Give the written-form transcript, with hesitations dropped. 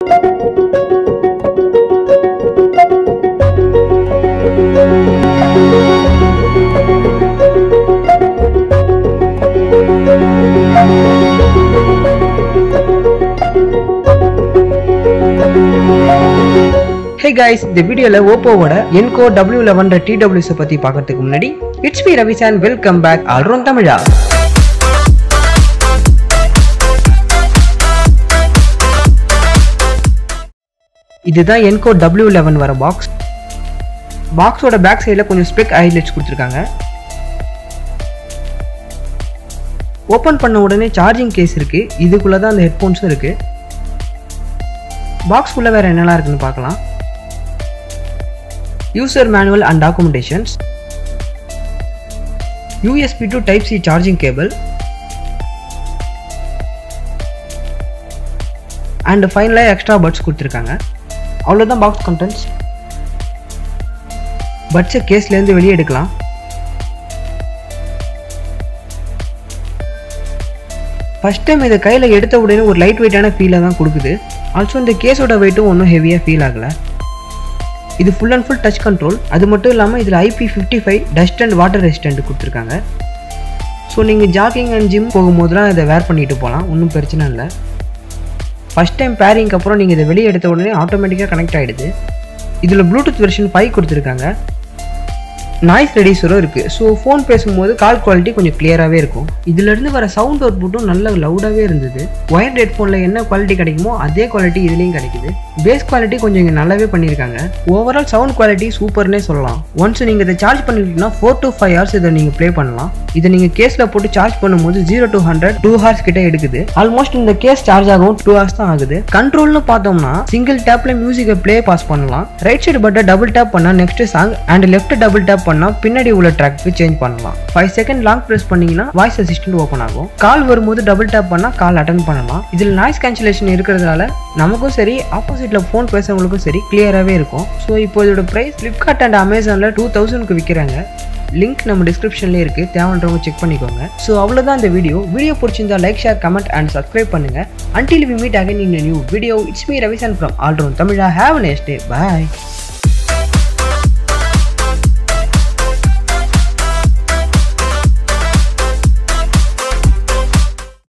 Hey guys, இந்த வீடியோல Oppo Enco W11 TWS பத்தி பார்க்கிறதுக்கு முன்னாடி it's me Ravi and welcome back AllRoundTamizha. இதுதான் Enco W11 வர பாக்ஸ். பாக்ஸோட பேக் சைடுல கொஞ்சம் ஸ்பெக் ஹைலைட்ஸ் கொடுத்திருக்காங்க. ஓபன் பண்ண உடனே சார்ஜிங் கேஸ் இருக்கு. இதுக்குள்ள தான் அந்த ஹெட்போன்ஸும் இருக்கு. பாக்ஸ் குள்ள வேற என்னலாம் இருக்குன்னு பார்க்கலாம். User manual and documentations, USB to Type-C charging cable, and finally extra buds கொடுத்திருக்காங்க. அவ்வளவுதான் பாக்ஸ் contents. பட்ஸை கேஸ்ல இருந்து வெளியே எடுக்கலாம். ஃபர்ஸ்ட் டைம் இதை கையில எடுத்த உடனே ஒரு லைட் வெயிட்டான ஃபீலை தான் கொடுக்குது. ஆல்சோ இந்த கேஸோட வெயிட்டும் ஒன்றும் ஹெவியா ஃபீல் ஆகல. இது full and full touch control. அது மட்டும் இல்லாமல் இதில் IP55 dust and water resistant கொடுத்துருக்காங்க. ஸோ நீங்கள் ஜாகிங் அண்ட் ஜிம் போகும்போதெல்லாம் இதை வேர் பண்ணிட்டு போகலாம், ஒன்றும் பிரச்சனை இல்லை. ஃபஸ்ட் டைம் பேரிங்க்கு அப்புறம் நீங்கள் இதை வெளியே எடுத்த உடனே ஆட்டோமேட்டிக்காக கனெக்ட் ஆகிடுது. இதில் ப்ளூடூத் வெர்ஷன் 5 கொடுத்துருக்காங்க. நாய்ஸ் ரெடியூசரும் இருக்குது. ஸோ ஃபோன் பேசும்போது கால் குவாலிட்டி கொஞ்சம் கிளியராகவே இருக்கும். இதிலிருந்து வர சவுண்ட் அவுட்புட்டும் நல்ல லவுடாகவே இருந்தது. ஒயர்ட் ஹெட்ஃபோனில் என்ன குவாலிட்டி கிடைக்குமோ அதே குவாலிட்டி இதுலேயும் கிடைக்குது. பேஸ் குவாலிட்டி கொஞ்சம் இங்கே நல்லாவே பண்ணியிருக்காங்க. ஓவரால் சவுண்ட் குவாலிட்டி சூப்பர்னே சொல்லலாம். ஒன்ஸ் நீங்கள் இதை சார்ஜ் பண்ணிட்டீங்கன்னா 4 to 5 hours இதை நீங்கள் ப்ளே பண்ணலாம். இதை நீங்கள் கேஸில் போட்டு சார்ஜ் பண்ணும்போது 0 to 100 2 hours கிட்ட எடுக்குது. ஆல்மோஸ்ட் இந்த கேஸ் சார்ஜ் ஆகும் 2 hours தான் ஆகுது. கண்ட்ரோல்னு பார்த்தோம்னா சிங்கிள் டேப்ல மியூசிக்கை ப்ளே பாஸ் பண்ணலாம். Right side button double tap பண்ணா next song and left double tap பண்ணா பின்னாடி உள்ள ட்ராக்கு சேஞ்ச் பண்ணலாம். 5 செகண்ட் லாங் பிரஸ் பண்ணீங்கன்னா வாய்ஸ் அசிஸ்டன்ட் ஓபன் ஆகும். கால் வரும்போது டபுள் டேப் பண்ணா கால் அட்டெண்ட் பண்ணலாம். இதில் நாய்ஸ் கேன்சலேஷன் இருக்கிறதுனால நமக்கும் சரி ஆப்போசிட்ல ஃபோன் பேசுறவங்களுக்கும் சரி கிளியராகவே இருக்கும். ஸோ இப்போ இதோட பிரைஸ் Flipkart அண்ட் Amazonல 2000க்கு விற்கிறாங்க. லிங்க் நம்ம டிஸ்கிரிப்ஷன்லேயே இருக்குது, தேவைன்றவங்க செக் பண்ணிக்கோங்க. ஸோ அவ்வளோதான் இந்த வீடியோ பிடிச்சிருந்தா like, share, comment and subscribe பண்ணுங்க. Until we meet again in a new video, it's me Ravi from AllRoundTamizha. Have a nice day. Bye.